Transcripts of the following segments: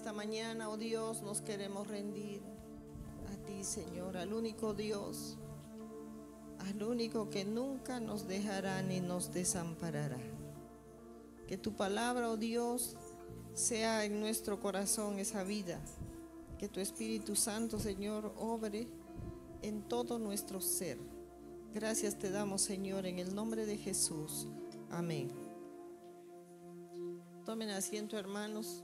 esta mañana, oh Dios, nos queremos rendir a ti, Señor, al único Dios, al único que nunca nos dejará ni nos desamparará. Que tu palabra, oh Dios, sea en nuestro corazón esa vida. Que tu Espíritu Santo, Señor, obre en todo nuestro ser. Gracias te damos, Señor, en el nombre de Jesús. Amén. Tomen asiento, hermanos.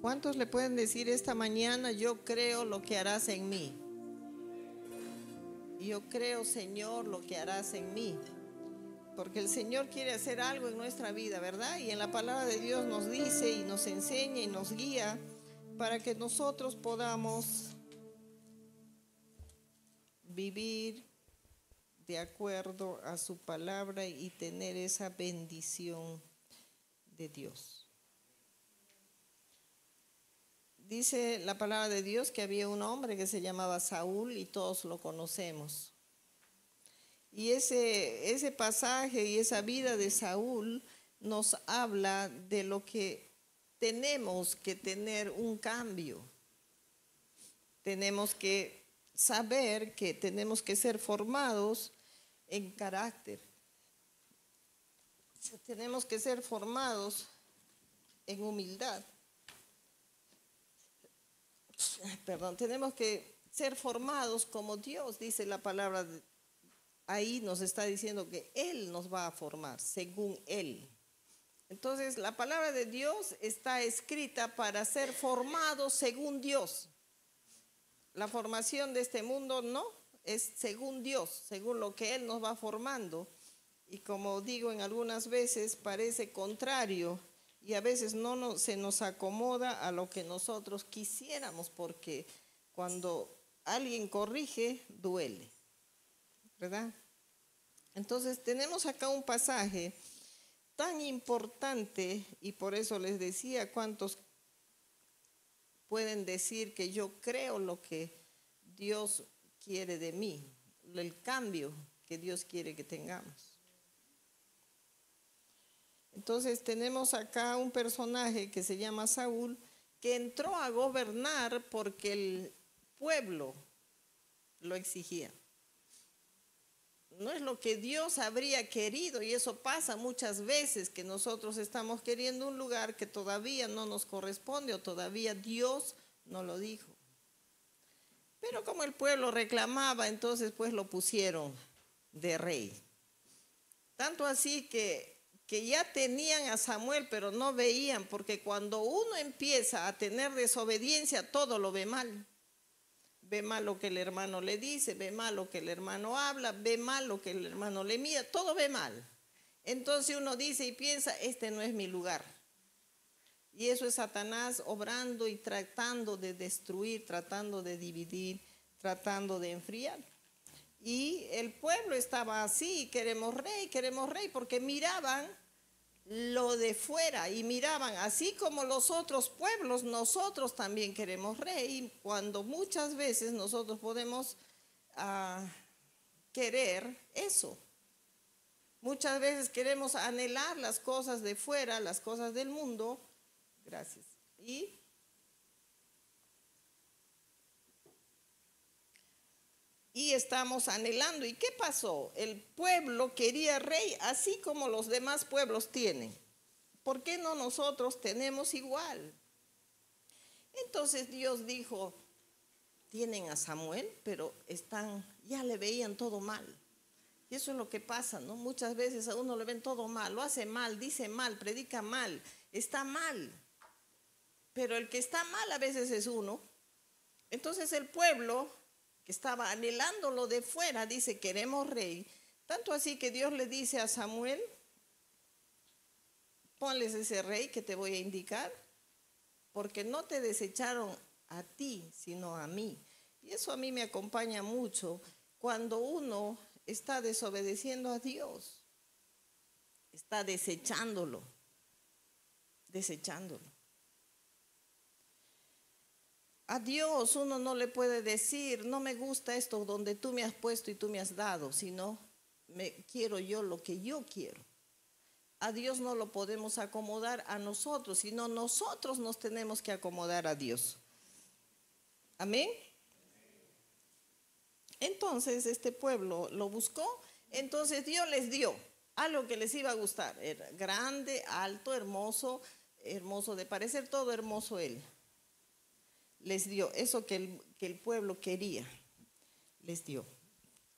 ¿Cuántos le pueden decir esta mañana: yo creo lo que harás en mí? Yo creo, Señor, lo que harás en mí. Porque el Señor quiere hacer algo en nuestra vida, ¿verdad? Y en la palabra de Dios nos dice y nos enseña y nos guía para que nosotros podamos vivir de acuerdo a su palabra y tener esa bendición de Dios. Dice la palabra de Dios que había un hombre que se llamaba Saúl y todos lo conocemos. Y ese pasaje y esa vida de Saúl nos habla de lo que tenemos que tener un cambio. Tenemos que saber que tenemos que ser formados en carácter. Tenemos que ser formados en humildad. Tenemos que ser formados como Dios, dice la palabra. Ahí nos está diciendo que Él nos va a formar según Él. Entonces, la palabra de Dios está escrita para ser formados según Dios. La formación de este mundo no, es según Dios, según lo que Él nos va formando. Y como digo en algunas veces, parece contrario y a veces se nos acomoda a lo que nosotros quisiéramos, porque cuando alguien corrige, duele, ¿verdad? Entonces tenemos acá un pasaje tan importante y por eso les decía, ¿cuántos pueden decir que yo creo lo que Dios quiere de mí? El cambio que Dios quiere que tengamos. Entonces tenemos acá un personaje que se llama Saúl, que entró a gobernar porque el pueblo lo exigía. No es lo que Dios habría querido, y eso pasa muchas veces, que nosotros estamos queriendo un lugar que todavía no nos corresponde o todavía Dios no lo dijo. Pero como el pueblo reclamaba, entonces pues lo pusieron de rey. Tanto así que ya tenían a Samuel, pero no veían, porque cuando uno empieza a tener desobediencia, todo lo ve mal. Ve mal lo que el hermano le dice, ve mal lo que el hermano habla, ve mal lo que el hermano le mira, todo ve mal. Entonces uno dice y piensa, este no es mi lugar. Y eso es Satanás obrando y tratando de destruir, tratando de dividir, tratando de enfriar. Y el pueblo estaba así, queremos rey, porque miraban lo de fuera y miraban, así como los otros pueblos, nosotros también queremos rey, cuando muchas veces nosotros podemos querer eso. Muchas veces queremos anhelar las cosas de fuera, las cosas del mundo. Gracias. Y estamos anhelando. ¿Y qué pasó? El pueblo quería rey, así como los demás pueblos tienen. ¿Por qué no nosotros tenemos igual? Entonces Dios dijo, tienen a Samuel, pero ya le veían todo mal. Y eso es lo que pasa, ¿no? Muchas veces a uno le ven todo mal, lo hace mal, dice mal, predica mal, está mal. Pero el que está mal a veces es uno. Entonces el pueblo que estaba anhelando lo de fuera, dice, queremos rey. Tanto así que Dios le dice a Samuel, ponles ese rey que te voy a indicar, porque no te desecharon a ti, sino a mí. Y eso a mí me acompaña mucho cuando uno está desobedeciendo a Dios, está desechándolo. desechándolo. A Dios uno no le puede decir, no me gusta esto donde tú me has puesto y tú me has dado, sino quiero yo lo que yo quiero. A Dios no lo podemos acomodar a nosotros, sino nosotros nos tenemos que acomodar a Dios. Amén. Entonces este pueblo lo buscó, entonces Dios les dio algo que les iba a gustar. Era grande, alto, hermoso, hermoso de parecer, todo hermoso él. Les dio eso que el pueblo quería, les dio.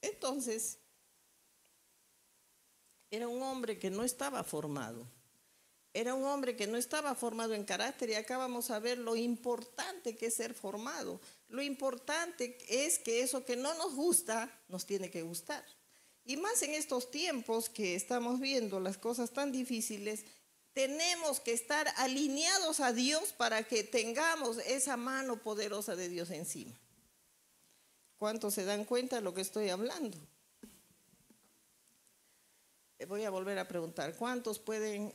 Entonces, era un hombre que no estaba formado. Era un hombre que no estaba formado en carácter y acá vamos a ver lo importante que es ser formado. Lo importante es que eso que no nos gusta, nos tiene que gustar. Y más en estos tiempos que estamos viendo las cosas tan difíciles, tenemos que estar alineados a Dios para que tengamos esa mano poderosa de Dios encima. ¿Cuántos se dan cuenta de lo que estoy hablando? Voy a volver a preguntar, ¿cuántos pueden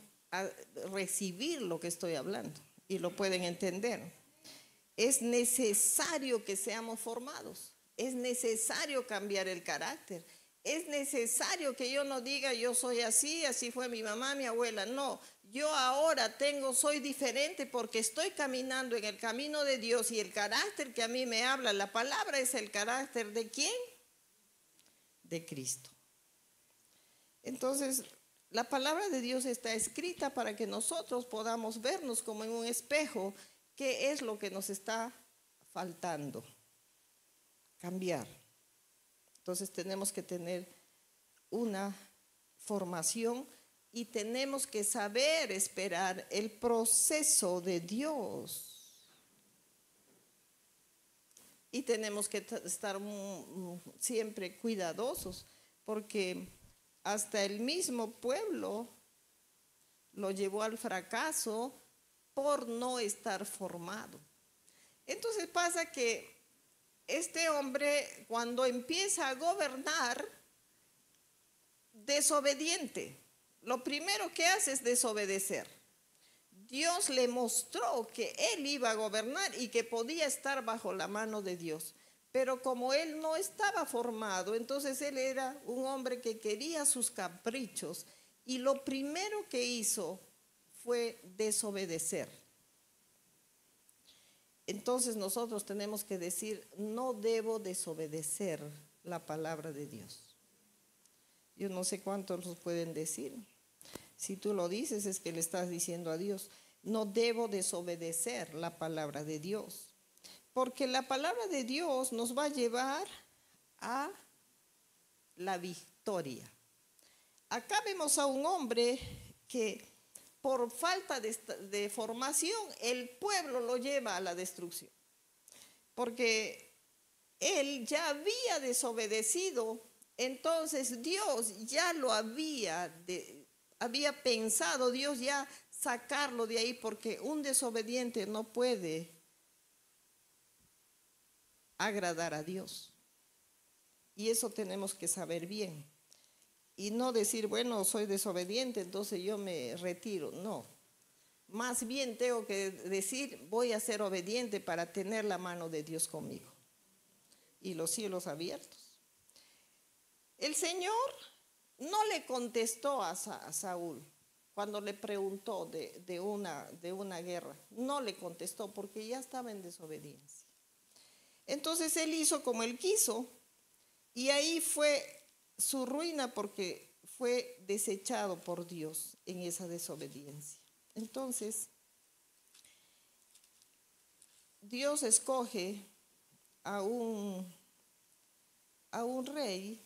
recibir lo que estoy hablando y lo pueden entender? Es necesario que seamos formados, es necesario cambiar el carácter, es necesario que yo no diga yo soy así, así fue mi mamá, mi abuela. No, yo ahora soy diferente porque estoy caminando en el camino de Dios y el carácter que a mí me habla, la palabra es el carácter ¿de quién? De Cristo. Entonces, la palabra de Dios está escrita para que nosotros podamos vernos como en un espejo qué es lo que nos está faltando. Cambiar. Entonces tenemos que tener una formación y tenemos que saber esperar el proceso de Dios. Y tenemos que estar siempre cuidadosos porque hasta el mismo pueblo lo llevó al fracaso por no estar formado. Entonces pasa que este hombre cuando empieza a gobernar, desobediente, lo primero que hace es desobedecer. Dios le mostró que él iba a gobernar y que podía estar bajo la mano de Dios. Pero como él no estaba formado, entonces él era un hombre que quería sus caprichos y lo primero que hizo fue desobedecer. Entonces nosotros tenemos que decir, no debo desobedecer la palabra de Dios. Yo no sé cuántos lo pueden decir. Si tú lo dices es que le estás diciendo a Dios, no debo desobedecer la palabra de Dios. Porque la palabra de Dios nos va a llevar a la victoria. Acá vemos a un hombre que por falta de formación el pueblo lo lleva a la destrucción. Porque él ya había desobedecido, entonces Dios ya lo había pensado, Dios ya sacarlo de ahí porque un desobediente no puede agradar a Dios. Y eso tenemos que saber bien. Y no decir, bueno, soy desobediente, entonces yo me retiro. No. Más bien tengo que decir, voy a ser obediente para tener la mano de Dios conmigo. Y los cielos abiertos. El Señor no le contestó a Saúl cuando le preguntó de una guerra. No le contestó porque ya estaba en desobediencia. Entonces él hizo como él quiso y ahí fue su ruina porque fue desechado por Dios en esa desobediencia. Entonces, Dios escoge a un rey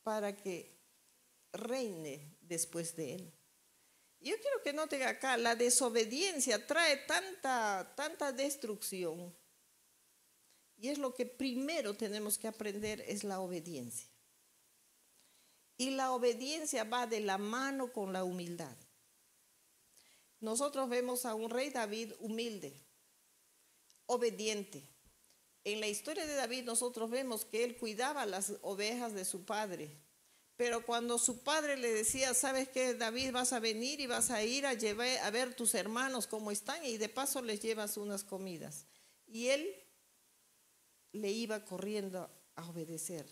para que reine después de él. Yo quiero que noten acá, la desobediencia trae tanta destrucción. Y es lo que primero tenemos que aprender, es la obediencia. Y la obediencia va de la mano con la humildad. Nosotros vemos a un rey David humilde, obediente. En la historia de David nosotros vemos que él cuidaba las ovejas de su padre, Pero cuando su padre le decía, ¿sabes qué, David? Vas a venir y vas a ir a ver tus hermanos cómo están y de paso les llevas unas comidas. Y él le iba corriendo a obedecer.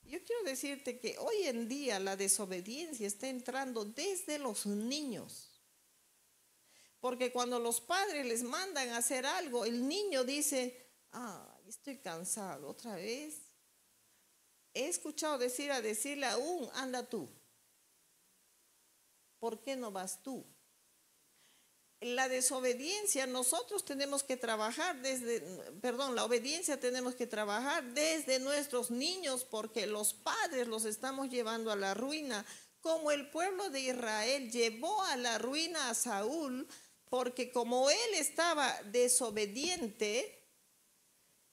Yo quiero decirte que hoy en día la desobediencia está entrando desde los niños. Porque cuando los padres les mandan a hacer algo, el niño dice, estoy cansado, otra vez. He escuchado decirle aún, anda tú. ¿Por qué no vas tú? La desobediencia nosotros tenemos que trabajar la obediencia tenemos que trabajar desde nuestros niños porque los padres los estamos llevando a la ruina, como el pueblo de Israel llevó a la ruina a Saúl, porque como él estaba desobediente,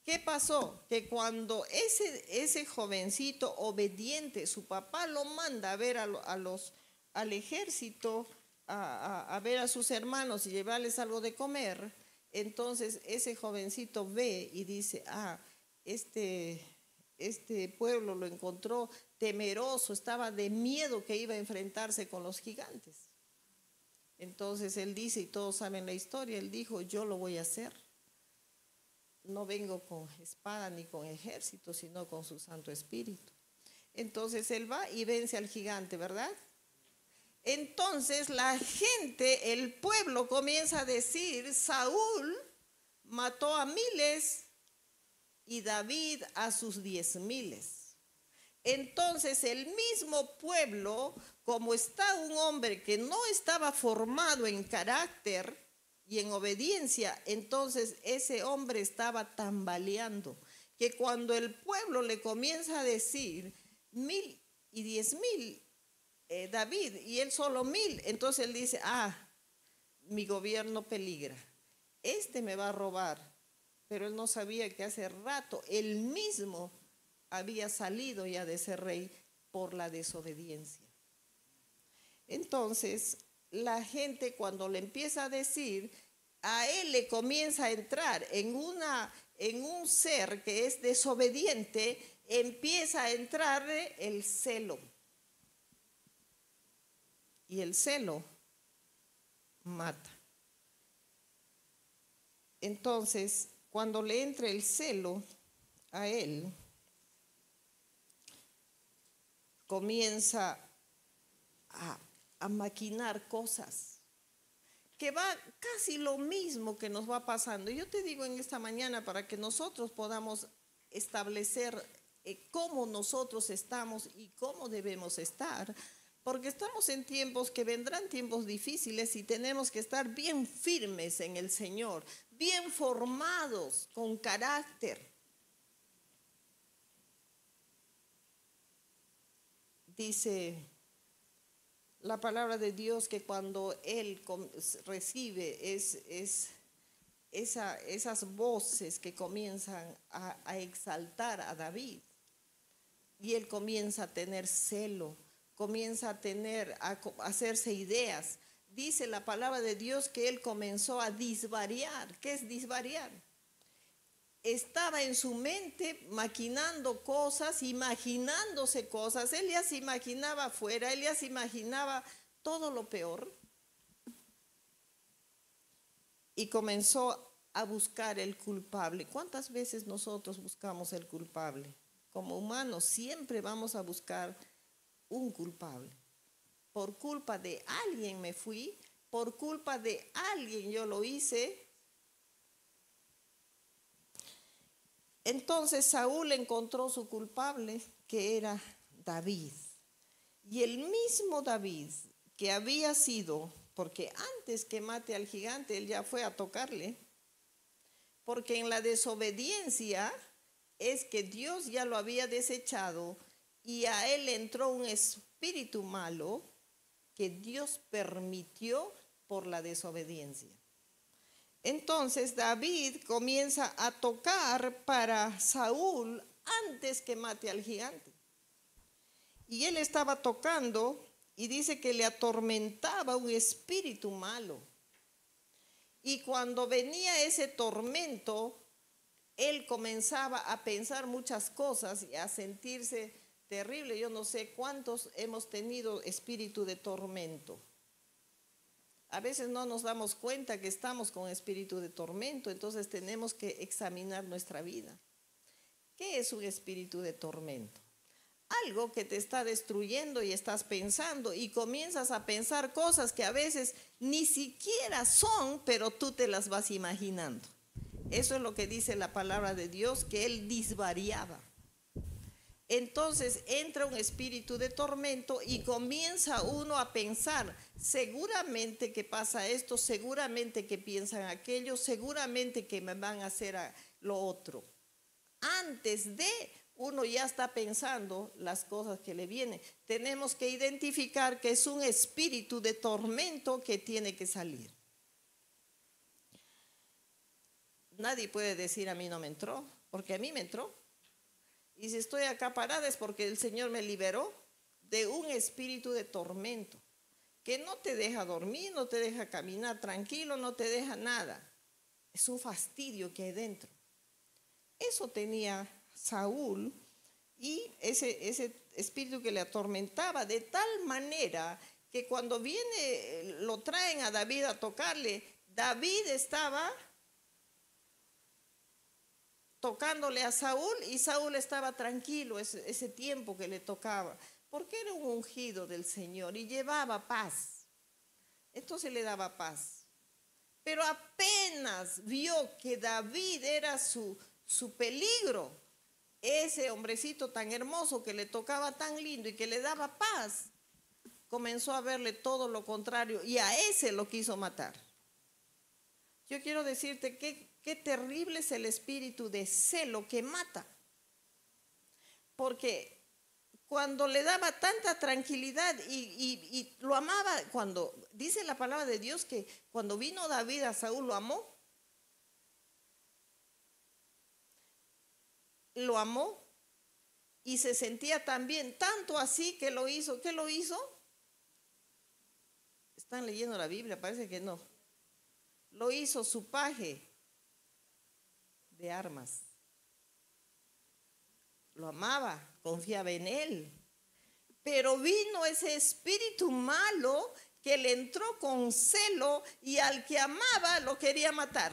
¿qué pasó? Que cuando ese jovencito obediente, su papá lo manda a ver al ejército, a ver a sus hermanos y llevarles algo de comer, entonces ese jovencito ve y dice, este pueblo lo encontró temeroso, estaba de miedo que iba a enfrentarse con los gigantes. Entonces él dice, y todos saben la historia, él dijo, yo lo voy a hacer. No vengo con espada ni con ejército, sino con su Santo Espíritu. Entonces él va y vence al gigante, ¿verdad? Entonces la gente, el pueblo comienza a decir, Saúl mató a miles y David a sus 10,000. Entonces el mismo pueblo, como está un hombre que no estaba formado en carácter y en obediencia, entonces ese hombre estaba tambaleando, que cuando el pueblo le comienza a decir 1,000 y 10,000, David, y él solo 1,000, entonces él dice, mi gobierno peligra, me va a robar, pero él no sabía que hace rato él mismo había salido ya de ser rey por la desobediencia. Entonces la gente cuando le empieza a decir, a él le comienza a entrar en un ser que es desobediente, empieza a entrarle el celo. Y el celo mata. Entonces, cuando le entra el celo a él, comienza a maquinar cosas, que va casi lo mismo que nos va pasando. Yo te digo en esta mañana para que nosotros podamos establecer cómo nosotros estamos y cómo debemos estar, porque estamos en tiempos que vendrán tiempos difíciles y tenemos que estar bien firmes en el Señor, bien formados, con carácter. Dice la palabra de Dios que cuando él recibe esas voces que comienzan a exaltar a David, y él comienza a tener celo, comienza a hacerse ideas. Dice la palabra de Dios que él comenzó a disvariar. ¿Qué es disvariar? Estaba en su mente maquinando cosas, imaginándose cosas. Él ya se imaginaba afuera, él ya se imaginaba todo lo peor. Y comenzó a buscar el culpable. ¿Cuántas veces nosotros buscamos el culpable? Como humanos siempre vamos a buscar un culpable. Por culpa de alguien me fui, por culpa de alguien yo lo hice. Entonces Saúl encontró su culpable, que era David. Y el mismo David que había sido, porque antes que mate al gigante, él ya fue a tocarle, porque en la desobediencia es que Dios ya lo había desechado y a él entró un espíritu malo que Dios permitió por la desobediencia. Entonces David comienza a tocar para Saúl antes que mate al gigante. Y él estaba tocando y dice que le atormentaba un espíritu malo. Y cuando venía ese tormento, él comenzaba a pensar muchas cosas y a sentirse terrible. Yo no sé cuántos hemos tenido espíritu de tormento. A veces no nos damos cuenta que estamos con espíritu de tormento, entonces tenemos que examinar nuestra vida. ¿Qué es un espíritu de tormento? Algo que te está destruyendo y estás pensando y comienzas a pensar cosas que a veces ni siquiera son, pero tú te las vas imaginando. Eso es lo que dice la palabra de Dios, que Él disvariaba. Entonces entra un espíritu de tormento y comienza uno a pensar, seguramente que pasa esto, seguramente que piensan aquello, seguramente que me van a hacer lo otro. Antes de uno ya está pensando las cosas que le vienen. Tenemos que identificar que es un espíritu de tormento que tiene que salir. Nadie puede decir a mí no me entró, porque a mí me entró. Y si estoy acá parada es porque el Señor me liberó de un espíritu de tormento que no te deja dormir, no te deja caminar tranquilo, no te deja nada. Es un fastidio que hay dentro. Eso tenía Saúl y ese espíritu que le atormentaba de tal manera que cuando viene, lo traen a David a tocarle, David estaba tocándole a Saúl y Saúl estaba tranquilo ese tiempo que le tocaba, porque era un ungido del Señor y llevaba paz. Entonces le daba paz. Pero apenas vio que David era su peligro, ese hombrecito tan hermoso que le tocaba tan lindo y que le daba paz, comenzó a verle todo lo contrario y a ese lo quiso matar. Yo quiero decirte qué terrible es el espíritu de celo que mata. Porque cuando le daba tanta tranquilidad y lo amaba, cuando dice la palabra de Dios que cuando vino David a Saúl lo amó y se sentía tan bien, tanto así que lo hizo. ¿Qué lo hizo? ¿Están leyendo la Biblia? Parece que no. Lo hizo su paje de armas. Lo amaba, confiaba en él. Pero vino ese espíritu malo que le entró con celo y al que amaba lo quería matar.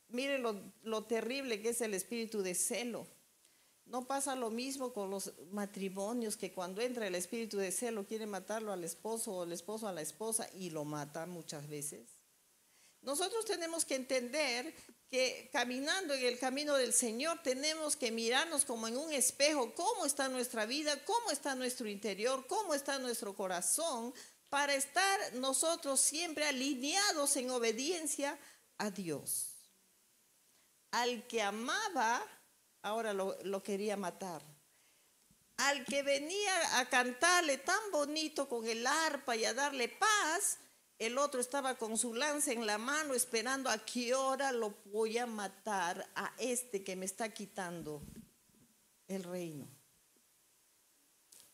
Miren lo terrible que es el espíritu de celo. No pasa lo mismo con los matrimonios, que cuando entra el espíritu de celo quiere matarlo al esposo o el esposo a la esposa y lo mata muchas veces. Nosotros tenemos que entender que caminando en el camino del Señor tenemos que mirarnos como en un espejo, cómo está nuestra vida, cómo está nuestro interior, cómo está nuestro corazón, para estar nosotros siempre alineados en obediencia a Dios. Al que amaba, ahora lo quería matar. Al que venía a cantarle tan bonito con el arpa y a darle paz, el otro estaba con su lanza en la mano esperando a qué hora lo voy a matar a este que me está quitando el reino.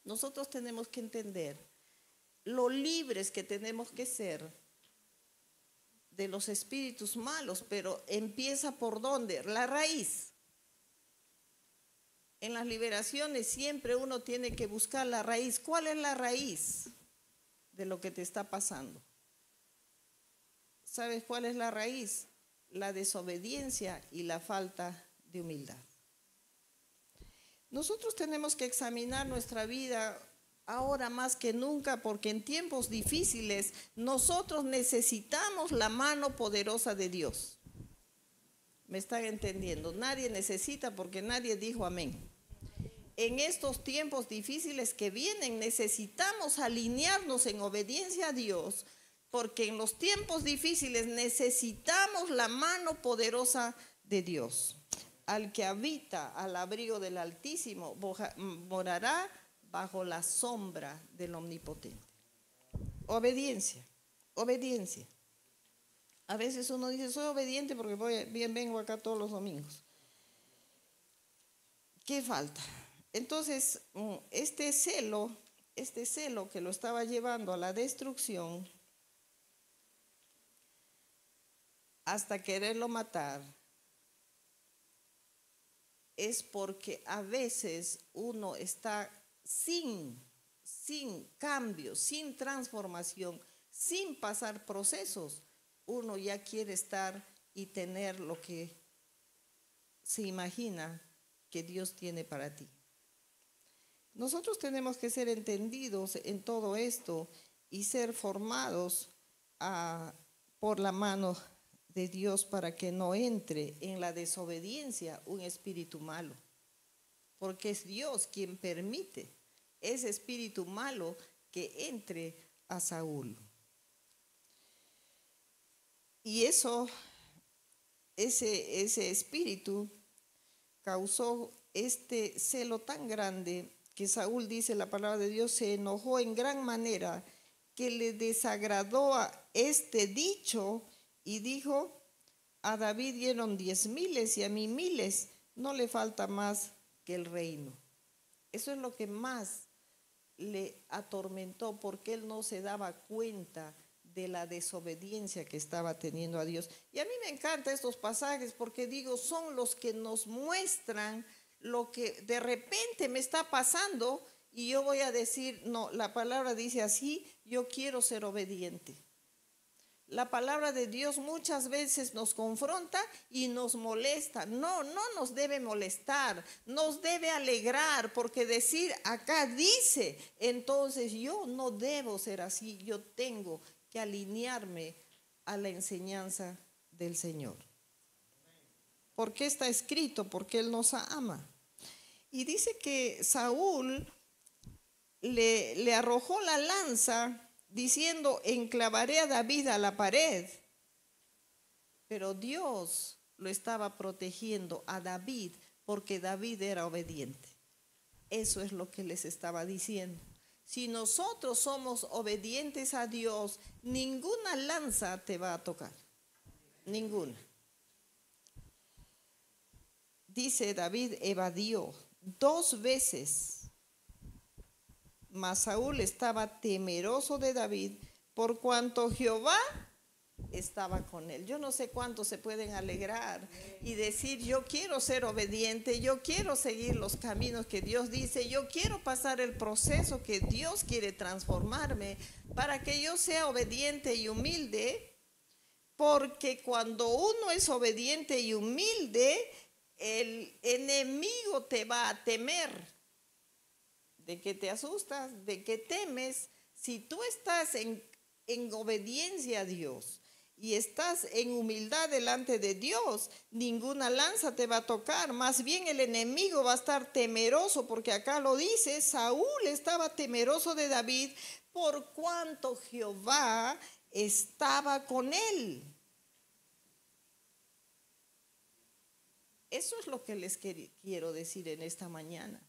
Nosotros tenemos que entender lo libres que tenemos que ser de los espíritus malos, pero empieza por ¿dónde? La raíz. En las liberaciones siempre uno tiene que buscar la raíz. ¿Cuál es la raíz de lo que te está pasando? ¿Sabes cuál es la raíz? La desobediencia y la falta de humildad. Nosotros tenemos que examinar nuestra vida ahora más que nunca, porque en tiempos difíciles nosotros necesitamos la mano poderosa de Dios. ¿Me están entendiendo? Nadie necesita porque nadie dijo amén. En estos tiempos difíciles que vienen necesitamos alinearnos en obediencia a Dios, porque en los tiempos difíciles necesitamos la mano poderosa de Dios. Al que habita al abrigo del Altísimo morará bajo la sombra del Omnipotente. Obediencia, obediencia. A veces uno dice, soy obediente porque vengo acá todos los domingos. ¿Qué falta? Entonces, este celo que lo estaba llevando a la destrucción, hasta quererlo matar, es porque a veces uno está sin cambio, sin transformación, sin pasar procesos, uno ya quiere estar y tener lo que se imagina que Dios tiene para ti. Nosotros tenemos que ser entendidos en todo esto y ser formados por la mano de Dios para que no entre en la desobediencia un espíritu malo, porque es Dios quien permite ese espíritu malo que entre a Saúl. Y ese espíritu causó este celo tan grande que Saúl, dice la palabra de Dios, se enojó en gran manera, que le desagradó a este dicho y dijo: a David dieron 10,000 y a mí 1,000, no le falta más que el reino. Eso es lo que más le atormentó, porque él no se daba cuenta de la desobediencia que estaba teniendo a Dios. Y a mí me encantan estos pasajes porque digo, son los que nos muestran lo que de repente me está pasando y yo voy a decir, no, la palabra dice así, yo quiero ser obediente. La palabra de Dios muchas veces nos confronta y nos molesta. No nos debe molestar, nos debe alegrar, porque decir acá dice, entonces yo no debo ser así, yo tengo que alinearme a la enseñanza del Señor. Porque está escrito, porque Él nos ama. Y dice que Saúl le arrojó la lanza diciendo: enclavaré a David a la pared. Pero Dios lo estaba protegiendo a David porque David era obediente. Eso es lo que les estaba diciendo. Si nosotros somos obedientes a Dios, ninguna lanza te va a tocar. Ninguna. Dice: David evadió 2 veces. Mas Saúl estaba temeroso de David, por cuanto Jehová estaba con él. Yo no sé cuántos se pueden alegrar y decir: yo quiero ser obediente, yo quiero seguir los caminos que Dios dice, yo quiero pasar el proceso que Dios quiere transformarme para que yo sea obediente y humilde, porque cuando uno es obediente y humilde, el enemigo te va a temer. ¿De qué te asustas? ¿De qué temes? Si tú estás en obediencia a Dios y estás en humildad delante de Dios, ninguna lanza te va a tocar. Más bien el enemigo va a estar temeroso, porque acá lo dice, Saúl estaba temeroso de David por cuanto Jehová estaba con él. Eso es lo que les quiero decir en esta mañana.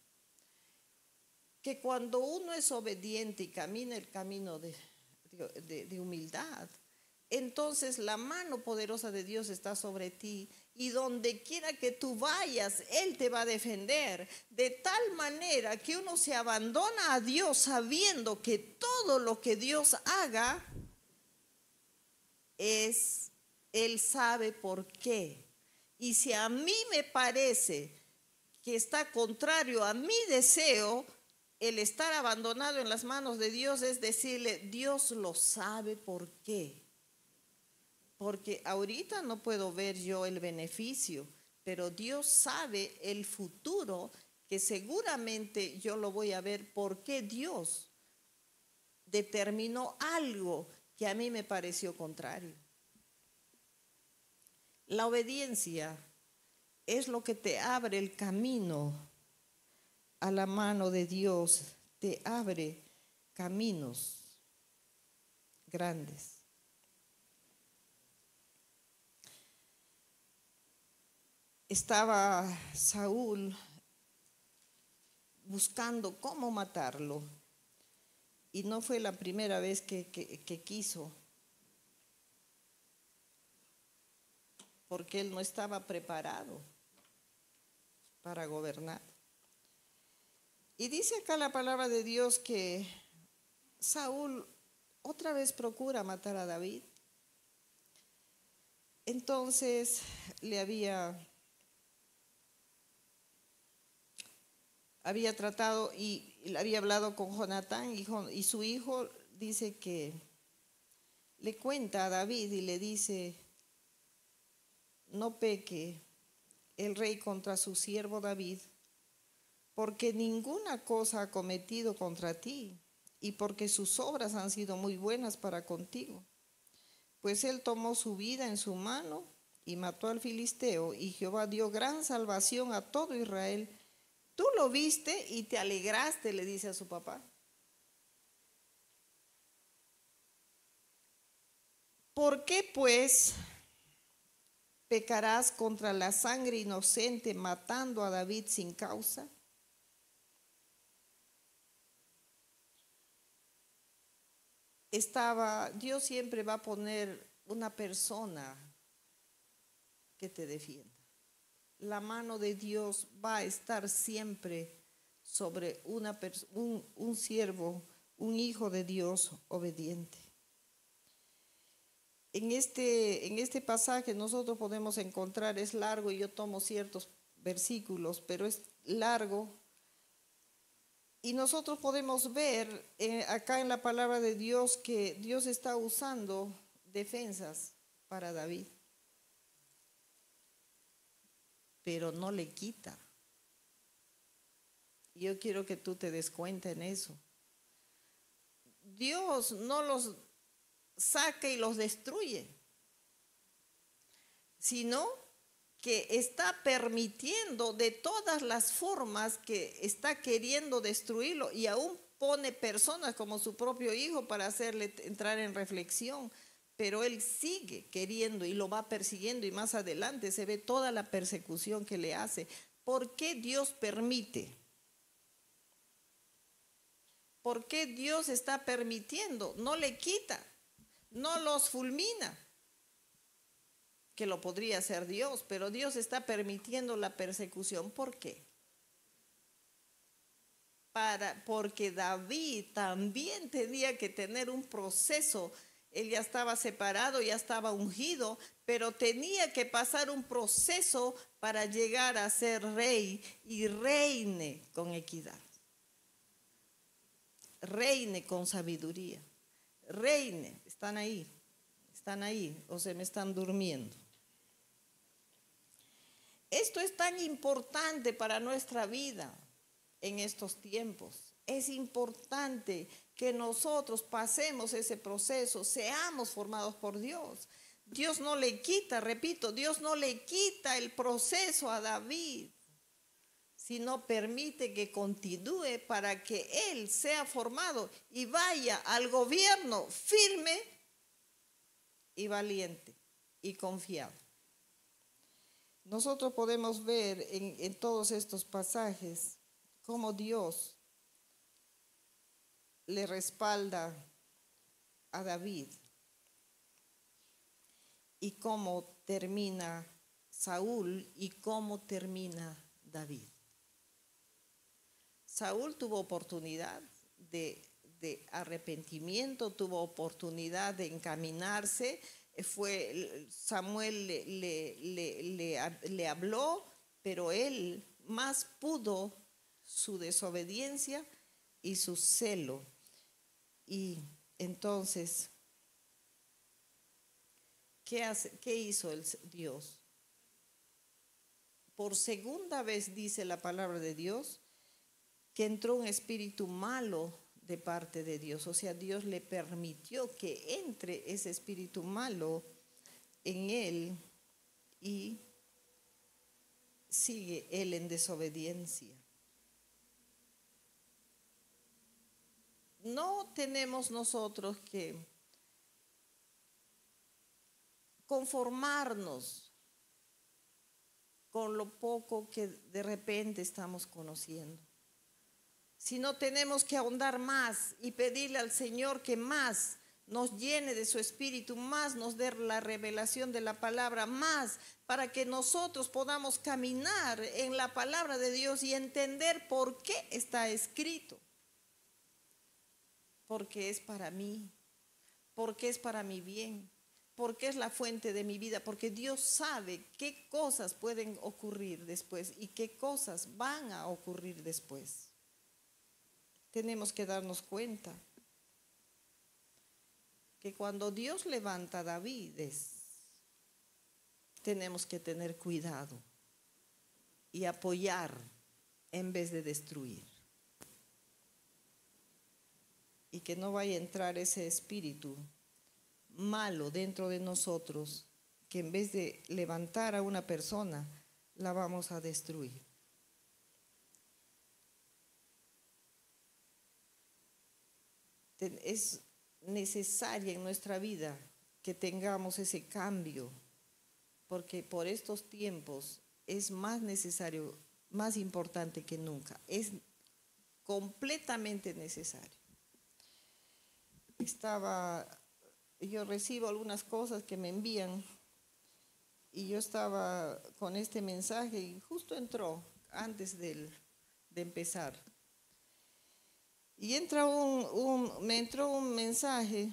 Que cuando uno es obediente y camina el camino de humildad, entonces la mano poderosa de Dios está sobre ti, y donde quiera que tú vayas, Él te va a defender, de tal manera que uno se abandona a Dios sabiendo que todo lo que Dios haga Él sabe por qué. Y si a mí me parece que está contrario a mi deseo, el estar abandonado en las manos de Dios es decirle: Dios lo sabe por qué. Porque ahorita no puedo ver yo el beneficio, pero Dios sabe el futuro, que seguramente yo lo voy a ver, porque Dios determinó algo que a mí me pareció contrario. La obediencia es lo que te abre el camino a la mano de Dios, te abre caminos grandes. Estaba Saúl buscando cómo matarlo, y no fue la primera vez que quiso, porque él no estaba preparado para gobernar. Y dice acá la palabra de Dios que Saúl otra vez procura matar a David. Entonces le había había tratado y había hablado con Jonatán y su hijo dice que le cuenta a David y le dice, no peque el rey contra su siervo David, porque ninguna cosa ha cometido contra ti y porque sus obras han sido muy buenas para contigo. Pues él tomó su vida en su mano y mató al filisteo, y Jehová dio gran salvación a todo Israel. Tú lo viste y te alegraste, le dice a su papá. ¿Por qué pues pecarás contra la sangre inocente matando a David sin causa? Dios siempre va a poner una persona que te defienda. La mano de Dios va a estar siempre sobre un siervo, un hijo de Dios obediente. En este pasaje nosotros podemos encontrar, es largo y yo tomo ciertos versículos, pero es largo. Y nosotros podemos ver acá en la palabra de Dios que Dios está usando defensas para David, pero no le quita. Yo quiero que tú te des cuenta en eso. Dios no los saca y los destruye, sino que está permitiendo de todas las formas que está queriendo destruirlo, y aún pone personas como su propio hijo para hacerle entrar en reflexión, pero él sigue queriendo y lo va persiguiendo, y más adelante se ve toda la persecución que le hace. ¿Por qué Dios permite? ¿Por qué Dios está permitiendo? No le quita, no los fulmina, que lo podría hacer Dios, pero Dios está permitiendo la persecución. ¿Por qué? Porque David también tenía que tener un proceso. Él ya estaba separado, ya estaba ungido, pero tenía que pasar un proceso para llegar a ser rey y reine con equidad. Reine con sabiduría. Reine, están ahí o se me están durmiendo. Esto es tan importante para nuestra vida en estos tiempos. Es importante que nosotros pasemos ese proceso, seamos formados por Dios. Dios no le quita, repito, Dios no le quita el proceso a David, sino permite que continúe para que él sea formado y vaya al gobierno firme y valiente y confiado. Nosotros podemos ver en todos estos pasajes cómo Dios le respalda a David y cómo termina Saúl y cómo termina David. Saúl tuvo oportunidad de arrepentimiento, tuvo oportunidad de encaminarse. Samuel le habló, pero él más pudo su desobediencia y su celo. Y entonces, ¿qué hizo Dios? Por segunda vez dice la palabra de Dios que entró un espíritu malo de parte de Dios. O sea, Dios le permitió que entre ese espíritu malo en él y sigue él en desobediencia. No tenemos nosotros que conformarnos con lo poco que de repente estamos conociendo, sino tenemos que ahondar más y pedirle al Señor que más nos llene de su espíritu, más nos dé la revelación de la palabra, más para que nosotros podamos caminar en la palabra de Dios y entender por qué está escrito. Porque es para mí, porque es para mi bien, porque es la fuente de mi vida, porque Dios sabe qué cosas pueden ocurrir después y qué cosas van a ocurrir después. Tenemos que darnos cuenta que cuando Dios levanta a David, tenemos que tener cuidado y apoyar en vez de destruir. Y que no vaya a entrar ese espíritu malo dentro de nosotros, que en vez de levantar a una persona, la vamos a destruir. Es necesaria en nuestra vida que tengamos ese cambio, porque por estos tiempos es más necesario, más importante que nunca, es completamente necesario. Yo recibo algunas cosas que me envían y yo estaba con este mensaje y justo entró antes de empezar. Y me entró un mensaje,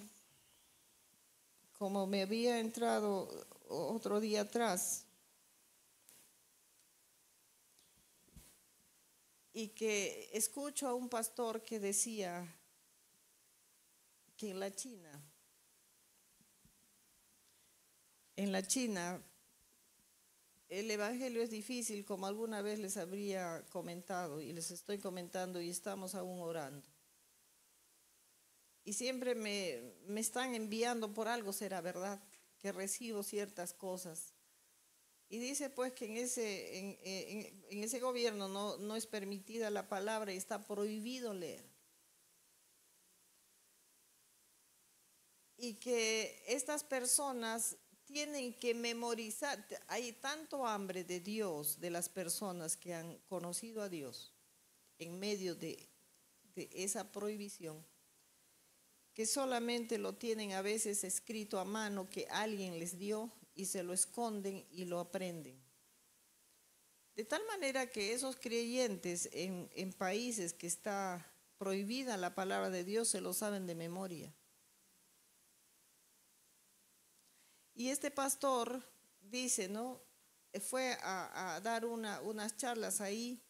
como me había entrado otro día atrás, y que escucho a un pastor que decía que en la China, el evangelio es difícil, como alguna vez les habría comentado, y les estoy comentando, y estamos aún orando. Y siempre me están enviando, por algo será verdad, que recibo ciertas cosas. Y dice pues que en ese gobierno no es permitida la palabra y está prohibido leer. Y que estas personas tienen que memorizar, hay tanto hambre de Dios de las personas que han conocido a Dios en medio de esa prohibición, que solamente lo tienen a veces escrito a mano que alguien les dio y se lo esconden y lo aprenden. De tal manera que esos creyentes en países que está prohibida la palabra de Dios se lo saben de memoria. Y este pastor dice, ¿no? Fue a dar unas charlas ahí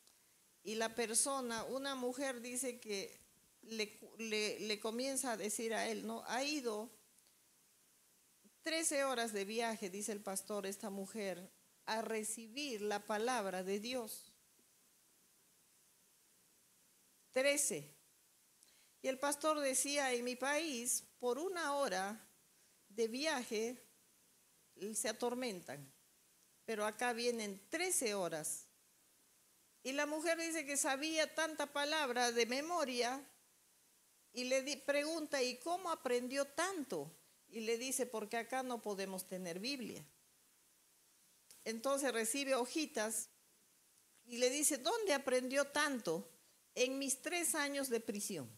y la persona, una mujer dice que le comienza a decir a él, ¿no? Ha ido 13 horas de viaje, dice el pastor, esta mujer, a recibir la palabra de Dios. 13. Y el pastor decía, en mi país, por 1 hora de viaje se atormentan, pero acá vienen 13 horas. Y la mujer dice que sabía tanta palabra de memoria y le pregunta, ¿y cómo aprendió tanto? Y le dice, porque acá no podemos tener Biblia. Entonces recibe hojitas y le dice, ¿dónde aprendió tanto? En mis 3 años de prisión.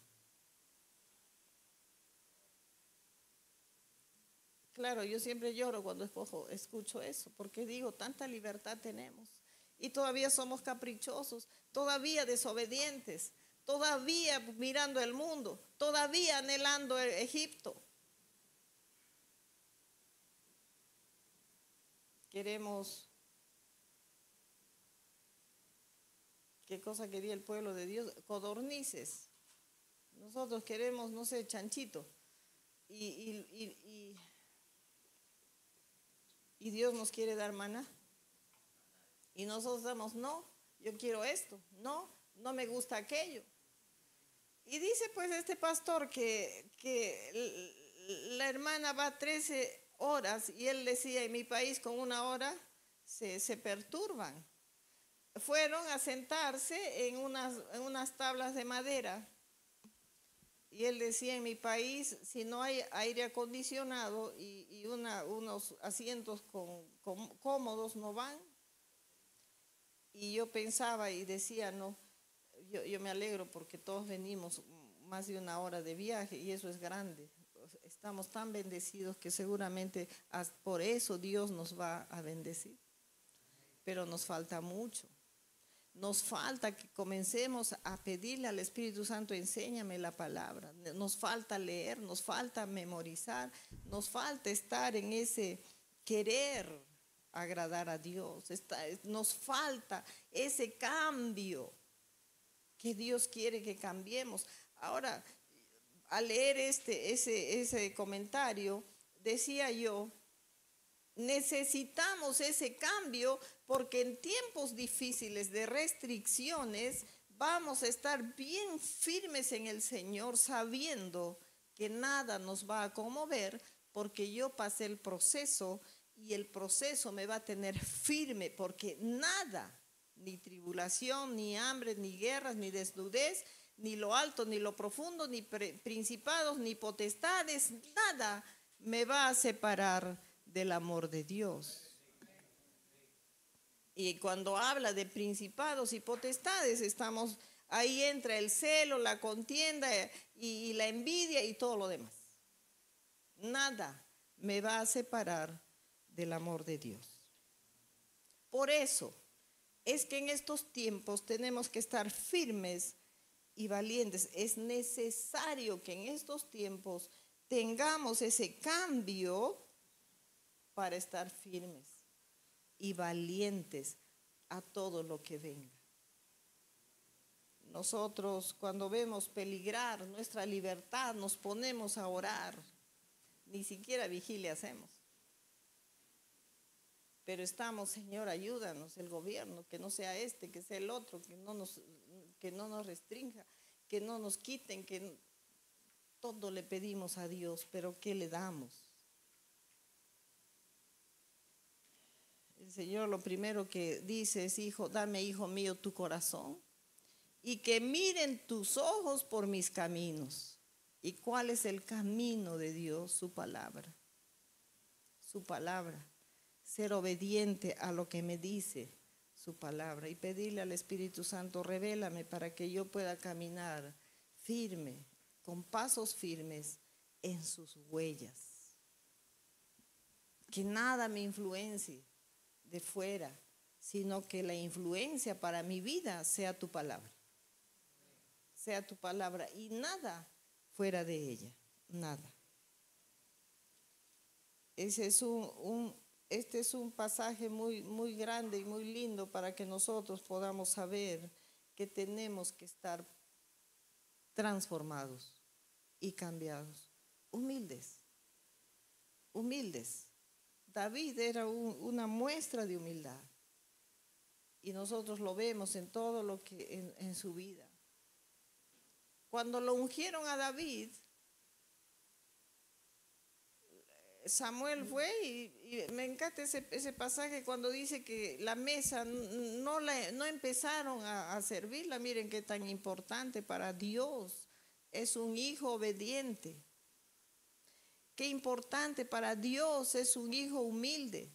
Claro, yo siempre lloro cuando escucho eso, porque digo, tanta libertad tenemos y todavía somos caprichosos, todavía desobedientes, todavía mirando el mundo, todavía anhelando Egipto. Queremos, ¿qué cosa quería el pueblo de Dios? Codornices. Nosotros queremos, no sé, chanchito. Y Dios nos quiere dar maná. Y nosotros damos, no, yo quiero esto, no me gusta aquello. Y dice pues este pastor que la hermana va 13 horas y él decía, en mi país con 1 hora se perturban. Fueron a sentarse en unas tablas de madera. Y él decía, en mi país, si no hay aire acondicionado y unos asientos cómodos no van. Y yo pensaba y decía, no, yo me alegro porque todos venimos más de 1 hora de viaje y eso es grande. Estamos tan bendecidos que seguramente por eso Dios nos va a bendecir. Pero nos falta mucho. Nos falta que comencemos a pedirle al Espíritu Santo, enséñame la palabra. Nos falta leer, nos falta memorizar, nos falta estar en ese querer agradar a Dios. Nos falta ese cambio que Dios quiere que cambiemos. Ahora, al leer ese comentario, decía yo, necesitamos ese cambio porque en tiempos difíciles de restricciones vamos a estar bien firmes en el Señor, sabiendo que nada nos va a conmover porque yo pasé el proceso y el proceso me va a tener firme porque nada, ni tribulación, ni hambre, ni guerras, ni desnudez, ni lo alto, ni lo profundo, ni principados, ni potestades, nada me va a separar del amor de Dios. Y cuando habla de principados y potestades, ahí entra el celo, la contienda y la envidia y todo lo demás. Nada me va a separar del amor de Dios. Por eso es que en estos tiempos tenemos que estar firmes y valientes. Es necesario que en estos tiempos tengamos ese cambio para estar firmes y valientes a todo lo que venga. Nosotros cuando vemos peligrar nuestra libertad nos ponemos a orar, ni siquiera vigilia hacemos. Pero estamos, Señor, ayúdanos, el gobierno, que no sea que sea el otro, que no nos restrinja, que no nos quiten, que todo le pedimos a Dios, pero ¿qué le damos? El Señor lo primero que dice es, hijo, dame, hijo mío, tu corazón y que miren tus ojos por mis caminos. ¿Y cuál es el camino de Dios? Su palabra. Su palabra. Ser obediente a lo que me dice su palabra y pedirle al Espíritu Santo, revélame para que yo pueda caminar firme, con pasos firmes en sus huellas. Que nada me influencie de fuera, sino que la influencia para mi vida sea tu palabra. Sea tu palabra y nada fuera de ella, nada. Este es un pasaje muy, muy grande y muy lindo para que nosotros podamos saber que tenemos que estar transformados y cambiados, humildes, humildes. David era una muestra de humildad y nosotros lo vemos en todo lo que en su vida. Cuando lo ungieron a David, Samuel fue y me encanta ese pasaje cuando dice que la mesa no empezaron a servirla. Miren qué tan importante para Dios es un hijo obediente. Qué importante para Dios es un hijo humilde.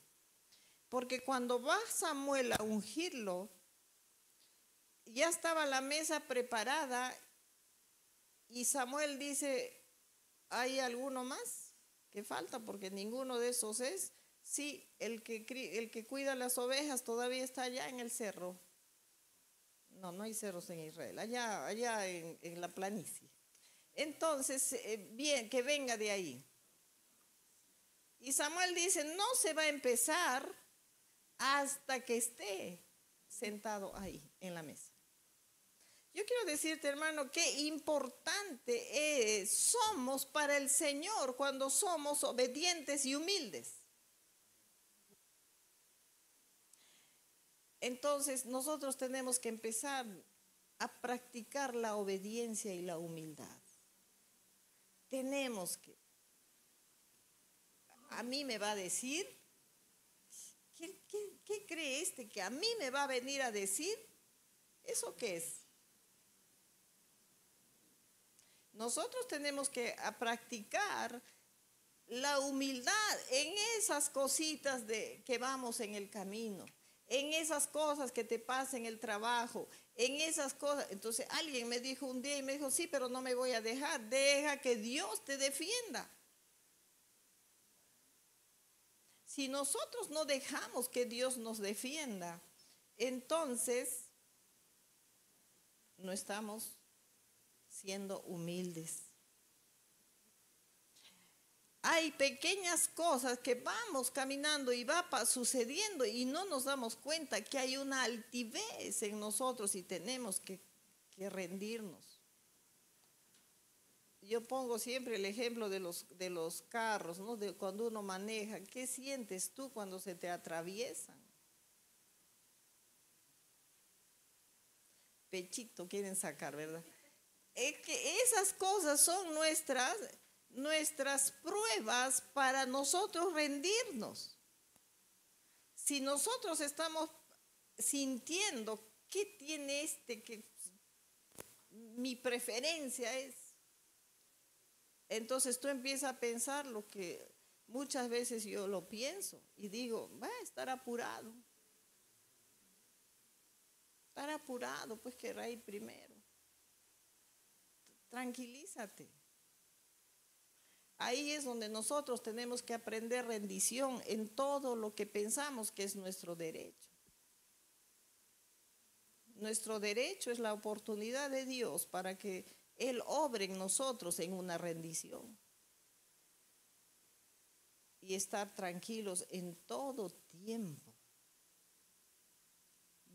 Porque cuando va Samuel a ungirlo, ya estaba la mesa preparada y Samuel dice, ¿hay alguno más que falta? Porque ninguno de esos es. Sí, el que cuida las ovejas todavía está allá en el cerro. No hay cerros en Israel, allá en la planicie. Entonces, bien, que venga de ahí. Y Samuel dice, no se va a empezar hasta que esté sentado ahí en la mesa. Yo quiero decirte, hermano, qué importante somos para el Señor cuando somos obedientes y humildes. Entonces, nosotros tenemos que empezar a practicar la obediencia y la humildad. Tenemos que. A mí me va a decir, ¿qué cree que a mí me va a venir a decir? ¿Eso qué es? Nosotros tenemos que practicar la humildad en esas cositas que vamos en el camino, en esas cosas que te pasan en el trabajo, en esas cosas. Entonces alguien me dijo un día y me dijo, sí, pero no me voy a dejar, deja que Dios te defienda. Si nosotros no dejamos que Dios nos defienda, entonces no estamos siendo humildes. Hay pequeñas cosas que vamos caminando y va sucediendo y no nos damos cuenta que hay una altivez en nosotros y tenemos que rendirnos. Yo pongo siempre el ejemplo de los carros, ¿no? De cuando uno maneja. ¿Qué sientes tú cuando se te atraviesan? Pechito quieren sacar, ¿verdad? Es que esas cosas son nuestras pruebas para nosotros rendirnos. Si nosotros estamos sintiendo qué tiene que mi preferencia es, entonces tú empiezas a pensar lo que muchas veces yo lo pienso y digo, va a estar apurado. Estar apurado, pues querrá ir primero. Tranquilízate. Ahí es donde nosotros tenemos que aprender rendición en todo lo que pensamos que es nuestro derecho. Nuestro derecho es la oportunidad de Dios para que Él obre en nosotros en una rendición. Y estar tranquilos en todo tiempo.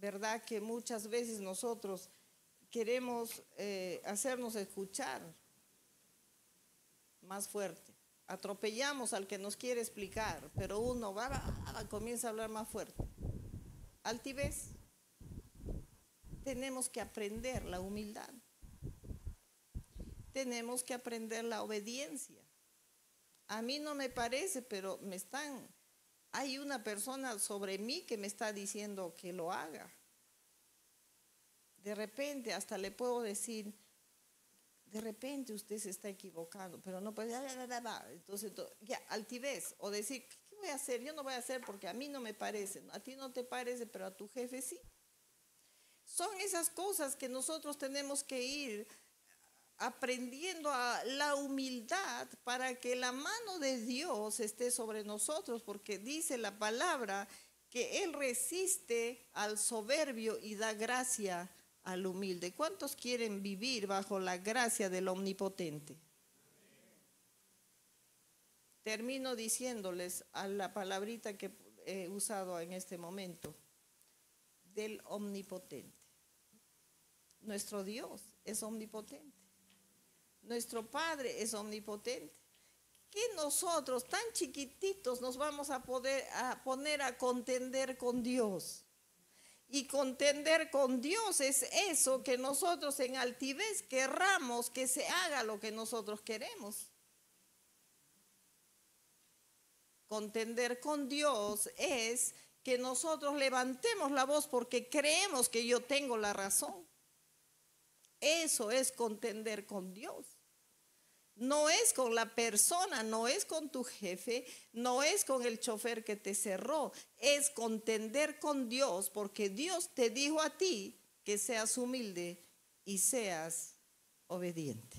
¿Verdad que muchas veces nosotros queremos hacernos escuchar más fuerte? Atropellamos al que nos quiere explicar, pero uno comienza a hablar más fuerte. Altivez. Tenemos que aprender la humildad. Tenemos que aprender la obediencia. A mí no me parece, pero hay una persona sobre mí que me está diciendo que lo haga. De repente hasta le puedo decir, de repente usted se está equivocando, pero no puede, entonces ya, altivez, o decir, ¿qué voy a hacer? Yo no voy a hacer porque a mí no me parece, a ti no te parece, pero a tu jefe sí. Son esas cosas que nosotros tenemos que ir aprendiendo a la humildad para que la mano de Dios esté sobre nosotros, porque dice la palabra que Él resiste al soberbio y da gracia al humilde. ¿Cuántos quieren vivir bajo la gracia del Omnipotente? Termino diciéndoles a la palabrita que he usado en este momento, del Omnipotente. Nuestro Dios es omnipotente. Nuestro Padre es omnipotente. ¿Qué nosotros tan chiquititos nos vamos a poner a contender con Dios? Y contender con Dios es eso que nosotros en altivez querramos que se haga lo que nosotros queremos. Contender con Dios es que nosotros levantemos la voz porque creemos que yo tengo la razón. Eso es contender con Dios. No es con la persona, no es con tu jefe, no es con el chofer que te cerró, es contender con Dios porque Dios te dijo a ti que seas humilde y seas obediente.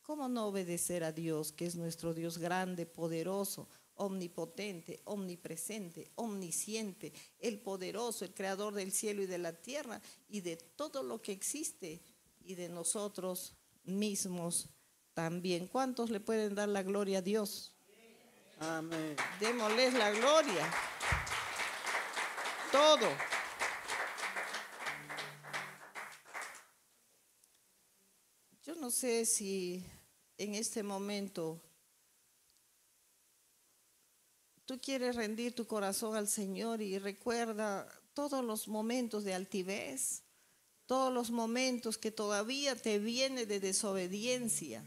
¿Cómo no obedecer a Dios, que es nuestro Dios grande, poderoso, omnipotente, omnipresente, omnisciente, el poderoso, el creador del cielo y de la tierra y de todo lo que existe y de nosotros mismos también? ¿Cuántos le pueden dar la gloria a Dios? Amén. Démosles la gloria. Todo. Yo no sé si en este momento tú quieres rendir tu corazón al Señor y recuerda todos los momentos de altivez, todos los momentos que todavía te viene de desobediencia.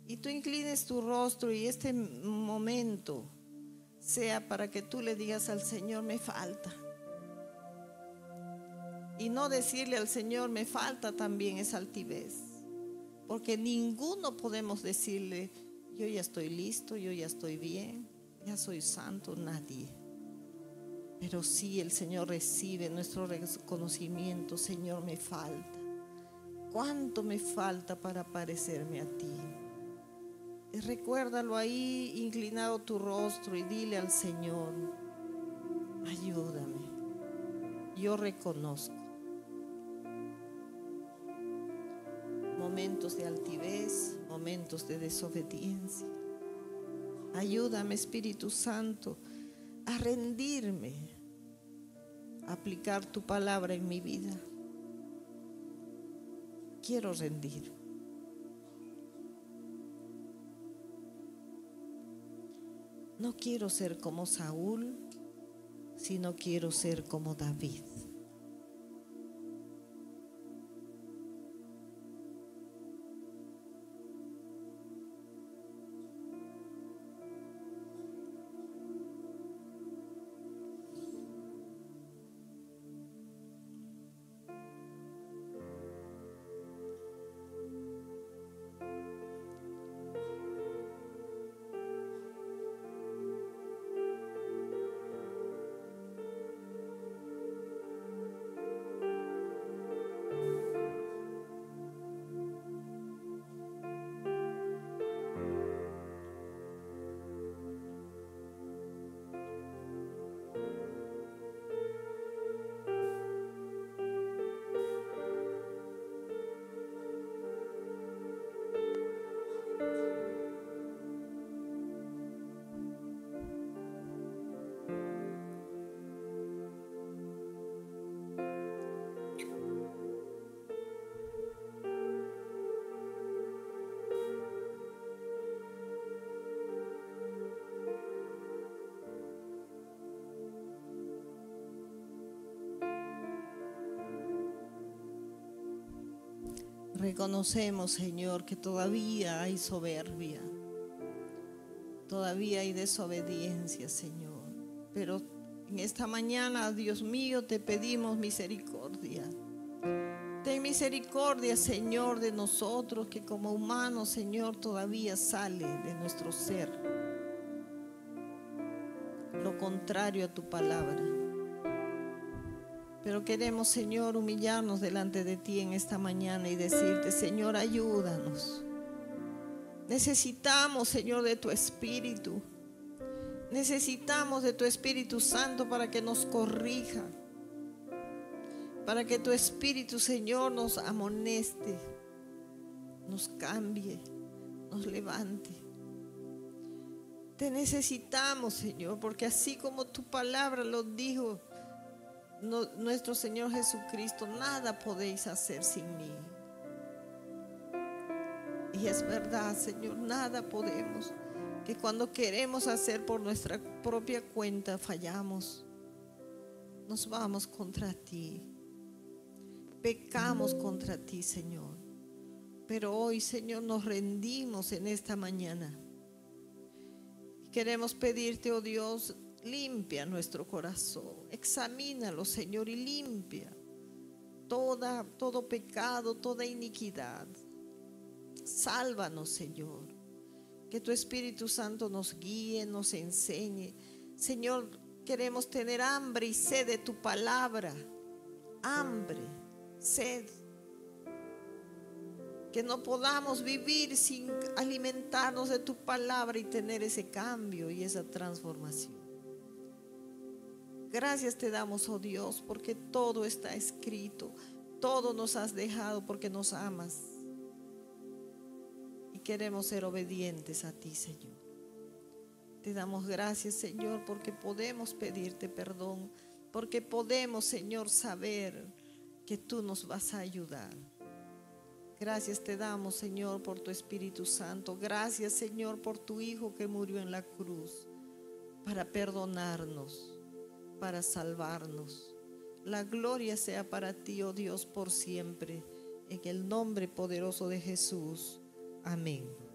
Y tú inclines tu rostro y este momento sea para que tú le digas al Señor, me falta. Y no decirle al Señor, me falta también esa altivez. Porque ninguno podemos decirle, yo ya estoy listo, yo ya estoy bien, ya soy santo, nadie. Pero sí el Señor recibe nuestro reconocimiento. Señor, me falta. ¿Cuánto me falta para parecerme a ti? Y recuérdalo ahí, inclinado tu rostro, y dile al Señor, ayúdame. Yo reconozco momentos de altivez, momentos de desobediencia. Ayúdame, Espíritu Santo, a rendirme, a aplicar tu palabra en mi vida. Quiero rendir. No quiero ser como Saúl, sino quiero ser como David. Reconocemos, Señor, que todavía hay soberbia, todavía hay desobediencia, Señor. Pero en esta mañana, Dios mío, te pedimos misericordia. Ten misericordia, Señor, de nosotros, que como humanos, Señor, todavía sale de nuestro ser lo contrario a tu palabra. Pero queremos, Señor, humillarnos delante de ti en esta mañana y decirte, Señor, ayúdanos. Necesitamos, Señor, de tu Espíritu. Necesitamos de tu Espíritu Santo para que nos corrija. Para que tu Espíritu, Señor, nos amoneste, nos cambie, nos levante. Te necesitamos, Señor, porque así como tu palabra lo dijo, nuestro Señor Jesucristo, nada podéis hacer sin mí. Y es verdad, Señor, nada podemos. Que cuando queremos hacer por nuestra propia cuenta fallamos. Nos vamos contra ti. Pecamos contra ti, Señor. Pero hoy, Señor, nos rendimos en esta mañana. Queremos pedirte, oh Dios, limpia nuestro corazón, examínalo, Señor, y limpia todo pecado, toda iniquidad. Sálvanos, Señor, que tu Espíritu Santo nos guíe, nos enseñe. Señor, queremos tener hambre y sed de tu palabra, hambre, sed. Que no podamos vivir sin alimentarnos de tu palabra y tener ese cambio y esa transformación. Gracias te damos, oh Dios, porque todo está escrito, todo nos has dejado porque nos amas. Y queremos ser obedientes a ti, Señor. Te damos gracias, Señor, porque podemos pedirte perdón, porque podemos, Señor, saber que tú nos vas a ayudar. Gracias te damos, Señor, por tu Espíritu Santo. Gracias, Señor, por tu Hijo que murió en la cruz para perdonarnos, para salvarnos. La gloria sea para ti, oh Dios, por siempre. En el nombre poderoso de Jesús. Amén.